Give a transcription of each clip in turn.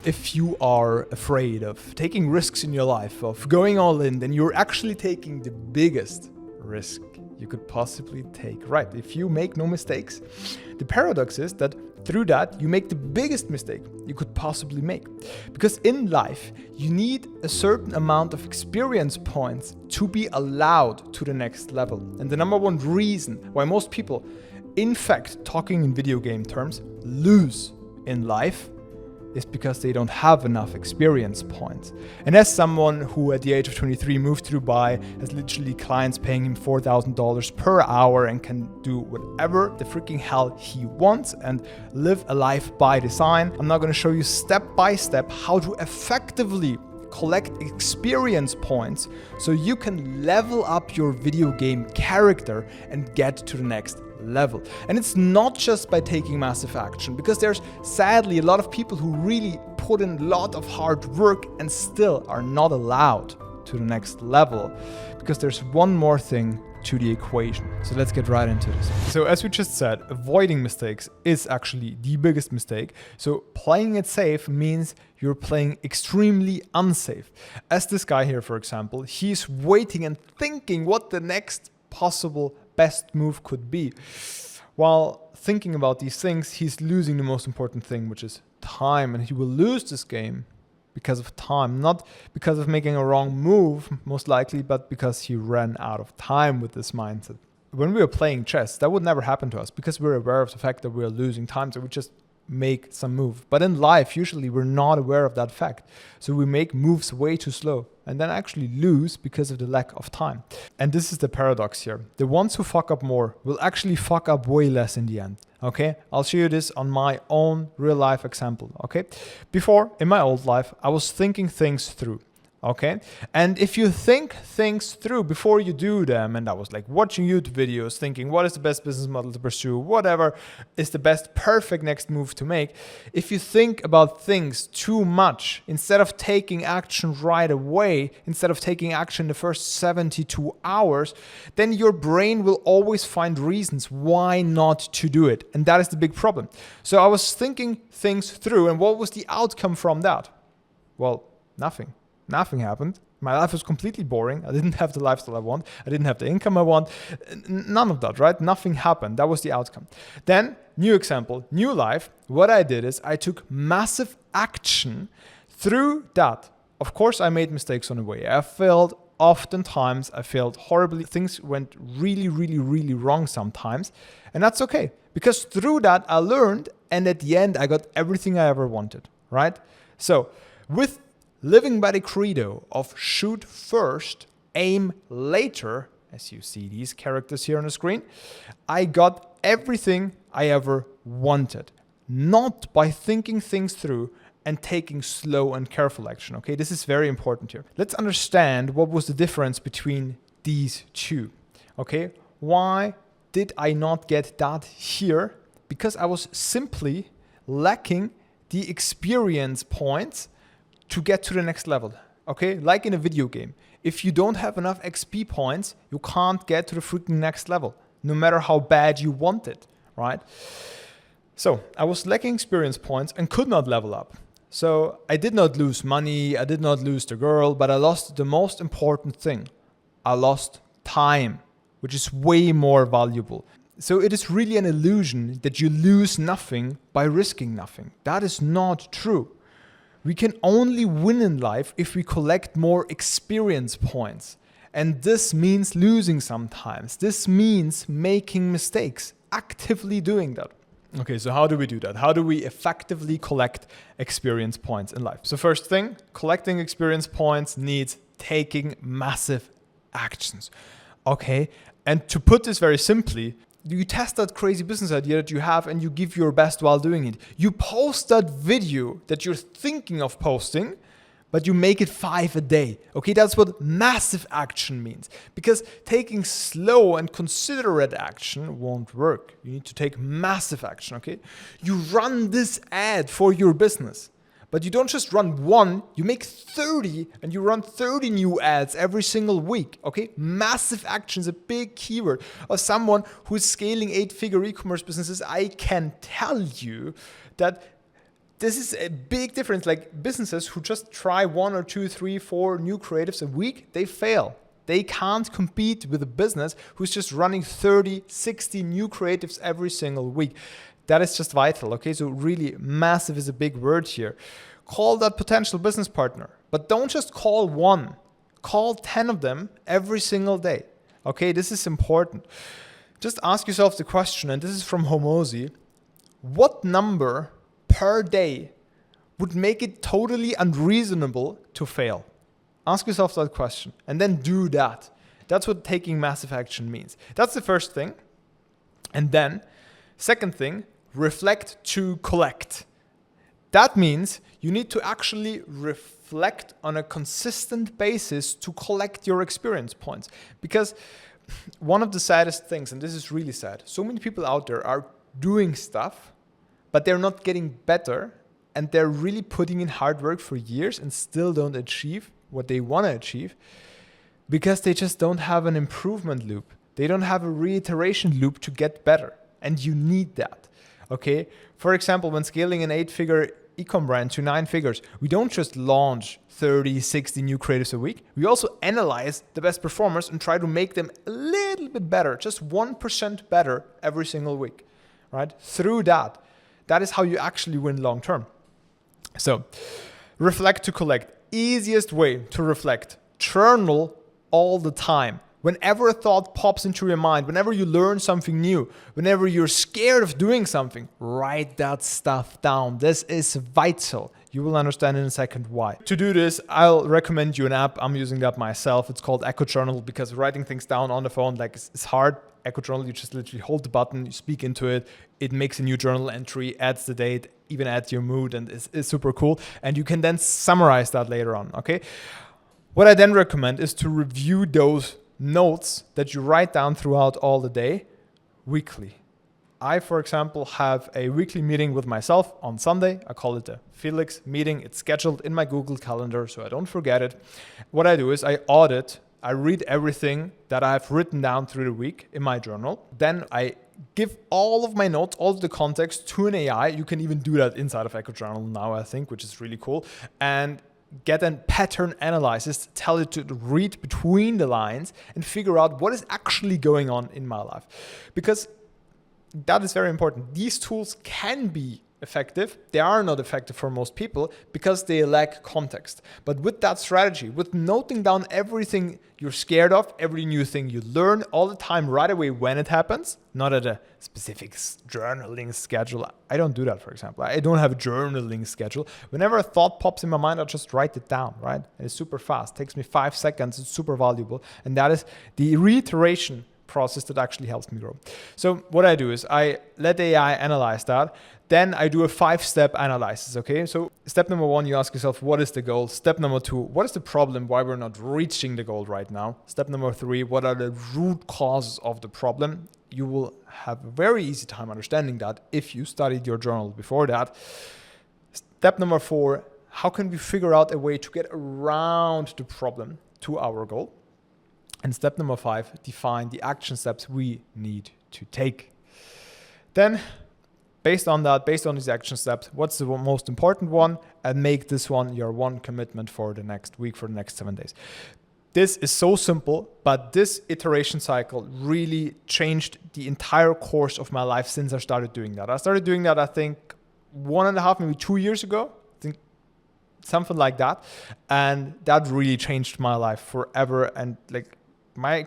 If you are afraid of taking risks in your life, of going all in, then you're actually taking the biggest risk you could possibly take. Right, if you make no mistakes, the paradox is that through that you make the biggest mistake you could possibly make. Because in life, you need a certain amount of experience points to be allowed to the next level. And the number one reason why most people, in fact, talking in video game terms, lose in life is because they don't have enough experience points. And as someone who at the age of 23 moved to Dubai, has literally clients paying him $4,000 per hour and can do whatever the freaking hell he wants and live a life by design, I'm now going to show you step by step how to effectively collect experience points so you can level up your video game character and get to the next level. And it's not just by taking massive action, because there's sadly a lot of people who really put in a lot of hard work and still are not allowed to the next level, because there's one more thing to the equation. So let's get right into this. So as we just said, avoiding mistakes is actually the biggest mistake. So playing it safe means you're playing extremely unsafe. As this guy here, for example, he's waiting and thinking what the next possible best move could be. While thinking about these things, he's losing the most important thing, which is time. And he will lose this game because of time, not because of making a wrong move, most likely, but because he ran out of time with this mindset. When we are playing chess, that would never happen to us because we're aware of the fact that we're losing time, so we just make some move. But in life, usually we're not aware of that fact. So we make moves way too slow and then actually lose because of the lack of time. And this is the paradox here. The ones who fuck up more will actually fuck up way less in the end. Okay, I'll show you this on my own real life example. Okay, before in my old life, I was thinking things through. Okay, and if you think things through before you do them, and I was like watching YouTube videos thinking what is the best business model to pursue, whatever is the best perfect next move to make. If you think about things too much, instead of taking action right away, instead of taking action the first 72 hours, then your brain will always find reasons why not to do it. And that is the big problem. So I was thinking things through, and what was the outcome from that? Well, nothing. Nothing happened. My life was completely boring. I didn't have the lifestyle I want. I didn't have the income I want. None of that, right? Nothing happened. That was the outcome. Then, new example, new life. What I did is I took massive action through that. Of course, I made mistakes on the way. I failed oftentimes. I failed horribly. Things went really wrong sometimes. And that's okay. Because through that, I learned. And at the end, I got everything I ever wanted, right? So, with living by the credo of shoot first, aim later, as you see these characters here on the screen, I got everything I ever wanted. Not by thinking things through and taking slow and careful action. Okay, this is very important here. Let's understand what was the difference between these two. Okay, why did I not get that here? Because I was simply lacking the experience points to get to the next level. Okay, like in a video game. If you don't have enough XP points, you can't get to the freaking next level, no matter how bad you want it, right? So I was lacking experience points and could not level up. So I did not lose money, I did not lose the girl, but I lost the most important thing. I lost time, which is way more valuable. So it is really an illusion that you lose nothing by risking nothing. That is not true. We can only win in life if we collect more experience points. And this means losing sometimes. This means making mistakes, actively doing that. Okay, so how do we do that? How do we effectively collect experience points in life? So first thing, collecting experience points needs taking massive actions. Okay, and to put this very simply, you test that crazy business idea that you have and you give your best while doing it. You post that video that you're thinking of posting, but you make it 5 a day. Okay, that's what massive action means. Because taking slow and considerate action won't work. You need to take massive action, okay? You run this ad for your business. But you don't just run one, you make 30 and you run 30 new ads every single week, okay? Massive action is a big keyword. As someone who's scaling 8-figure e-commerce businesses, I can tell you that this is a big difference. Like businesses who just try 1 or 2, 3, 4 new creatives a week, they fail. They can't compete with a business who's just running 30, 60 new creatives every single week. That is just vital, okay? So really, massive is a big word here. Call that potential business partner, but don't just call one. Call 10 of them every single day, okay? This is important. Just ask yourself the question, and this is from Homozy, what number per day would make it totally unreasonable to fail? Ask yourself that question and then do that. That's what taking massive action means. That's the first thing. And then, second thing, reflect to collect. That means you need to actually reflect on a consistent basis to collect your experience points. Because one of the saddest things, and this is really sad, so many people out there are doing stuff, but they're not getting better, and they're really putting in hard work for years and still don't achieve what they want to achieve because they just don't have an improvement loop. They don't have a reiteration loop to get better. And you need that. Okay. For example, when scaling an 8-figure e-com brand to 9 figures, we don't just launch 30, 60 new creatives a week. We also analyze the best performers and try to make them a little bit better, just 1% better every single week, right? Through that is how you actually win long term. So reflect to collect. Easiest way to reflect. Journal all the time. Whenever a thought pops into your mind, whenever you learn something new, whenever you're scared of doing something, write that stuff down. This is vital. You will understand in a second why. To do this, I'll recommend you an app. I'm using that myself. It's called Echo Journal because writing things down on the phone, like it's hard. Echo Journal, you just literally hold the button, you speak into it, it makes a new journal entry, adds the date, even adds your mood, and it's super cool. And you can then summarize that later on, okay? What I then recommend is to review those notes that you write down throughout all the day weekly. I, for example, have a weekly meeting with myself on Sunday. I call it a Felix meeting. It's scheduled in my Google Calendar, so I don't forget it. What I do is I read everything that I've written down through the week in my journal. Then I give all of my notes, all of the context to an AI. You can even do that inside of Echo Journal now, I think, which is really cool. And get a pattern analysis, tell it to read between the lines and figure out what is actually going on in my life. Because that is very important. These tools can be effective. They are not effective for most people because they lack context. But with that strategy, with noting down everything you're scared of, every new thing you learn all the time right away when it happens, not at a specific journaling schedule. I don't do that, for example. I don't have a journaling schedule. Whenever a thought pops in my mind, I'll just write it down, right? And it's super fast. It takes me 5 seconds. It's super valuable. And that is the reiteration process that actually helps me grow. So what I do is I let AI analyze that. Then I do a 5-step analysis, okay? So step number 1, you ask yourself, what is the goal? Step number 2, what is the problem? Why we're not reaching the goal right now? Step number 3, what are the root causes of the problem? You will have a very easy time understanding that if you studied your journal before that. Step number 4, how can we figure out a way to get around the problem to our goal? And step number 5, define the action steps we need to take. Then, based on these action steps, what's the most important one? And make this one your one commitment for the next week, for the next 7 days. This is so simple, but this iteration cycle really changed the entire course of my life since I started doing that. I started doing that, I think, 1.5, maybe 2 years ago. I think something like that. And that really changed my life forever. And like, my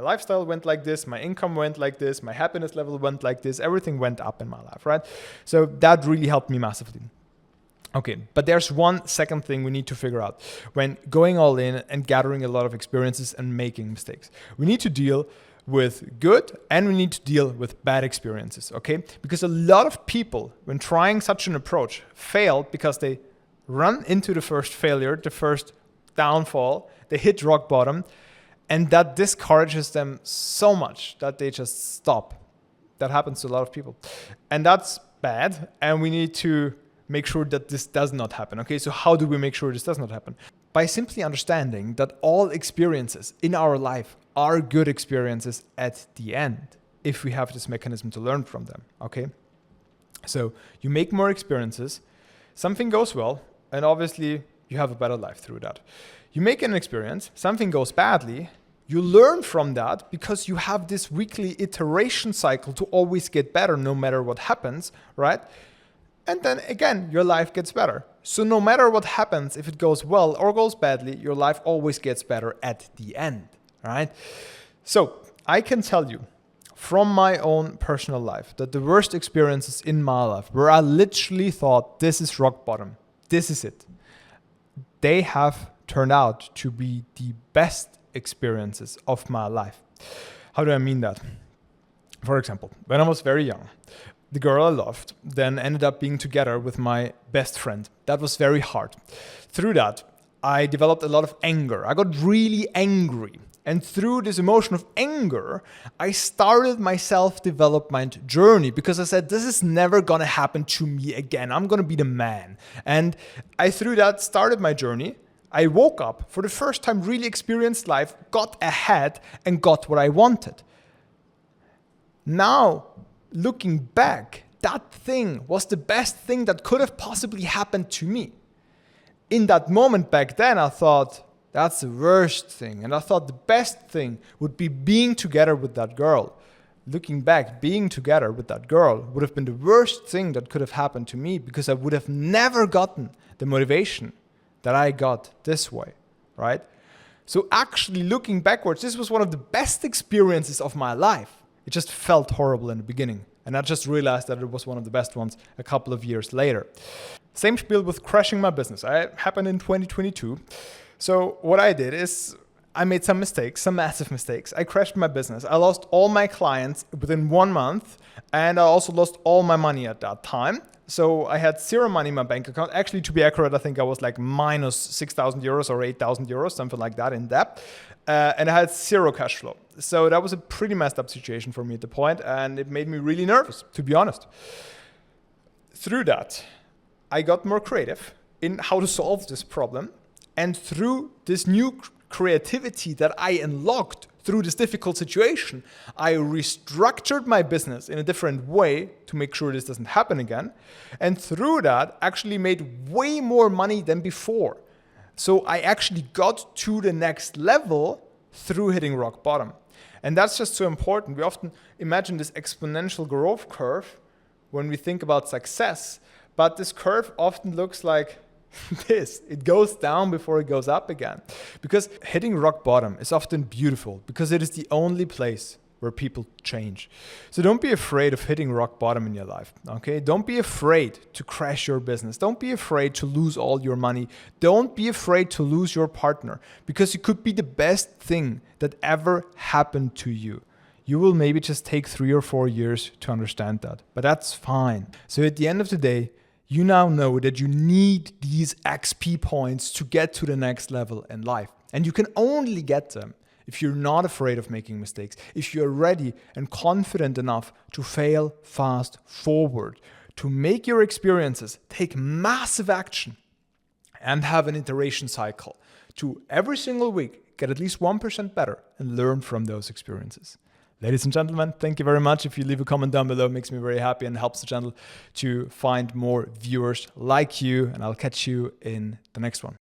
lifestyle went like this, my income went like this, my happiness level went like this, everything went up in my life, right? So that really helped me massively. Okay, but there's one second thing we need to figure out when going all in and gathering a lot of experiences and making mistakes. We need to deal with good and we need to deal with bad experiences, okay? Because a lot of people, when trying such an approach, fail because they run into the first failure, the first downfall, they hit rock bottom, and that discourages them so much that they just stop. That happens to a lot of people. And that's bad, and we need to make sure that this does not happen. Okay, so how do we make sure this does not happen? By simply understanding that all experiences in our life are good experiences at the end, if we have this mechanism to learn from them, okay? So you make more experiences, something goes well, and obviously you have a better life through that. You make an experience, something goes badly, you learn from that because you have this weekly iteration cycle to always get better no matter what happens, right? And then again, your life gets better. So no matter what happens, if it goes well or goes badly, your life always gets better at the end, right? So I can tell you from my own personal life that the worst experiences in my life, where I literally thought this is rock bottom, this is it, they have turned out to be the best experiences of my life. How do I mean that? For example, when I was very young, the girl I loved then ended up being together with my best friend. That was very hard. Through that, I developed a lot of anger. I got really angry. And through this emotion of anger, I started my self-development journey because I said, this is never going to happen to me again. I'm going to be the man. And I, through that, started my journey. I woke up for the first time, really experienced life, got ahead and got what I wanted. Now, looking back, that thing was the best thing that could have possibly happened to me. In that moment back then, I thought, that's the worst thing. And I thought the best thing would be being together with that girl. Looking back, being together with that girl would have been the worst thing that could have happened to me because I would have never gotten the motivation that I got this way, right? So actually looking backwards, this was one of the best experiences of my life. It just felt horrible in the beginning. And I just realized that it was one of the best ones a couple of years later. Same spiel with crashing my business. It happened in 2022. So what I did is I made some mistakes, some massive mistakes. I crashed my business. I lost all my clients within 1 month. And I also lost all my money at that time. So I had zero money in my bank account. Actually, to be accurate, I think I was like minus 6,000 euros or 8,000 euros, something like that in debt. And I had zero cash flow. So that was a pretty messed up situation for me at the point, and it made me really nervous, to be honest. Through that, I got more creative in how to solve this problem. And through this new creativity that I unlocked through this difficult situation, I restructured my business in a different way to make sure this doesn't happen again. And through that, actually made way more money than before. So I actually got to the next level through hitting rock bottom. And that's just so important. We often imagine this exponential growth curve when we think about success, but this curve often looks like this. It goes down before it goes up again. Because hitting rock bottom is often beautiful because it is the only place where people change. So don't be afraid of hitting rock bottom in your life, okay? Don't be afraid to crash your business. Don't be afraid to lose all your money. Don't be afraid to lose your partner because it could be the best thing that ever happened to you. You will maybe just take 3 or 4 years to understand that, but that's fine. So at the end of the day, you now know that you need these XP points to get to the next level in life. And you can only get them if you're not afraid of making mistakes, if you're ready and confident enough to fail fast forward, to make your experiences, take massive action, and have an iteration cycle to every single week get at least 1% better and learn from those experiences. Ladies and gentlemen, thank you very much. If you leave a comment down below, it makes me very happy and helps the channel to find more viewers like you. And I'll catch you in the next one.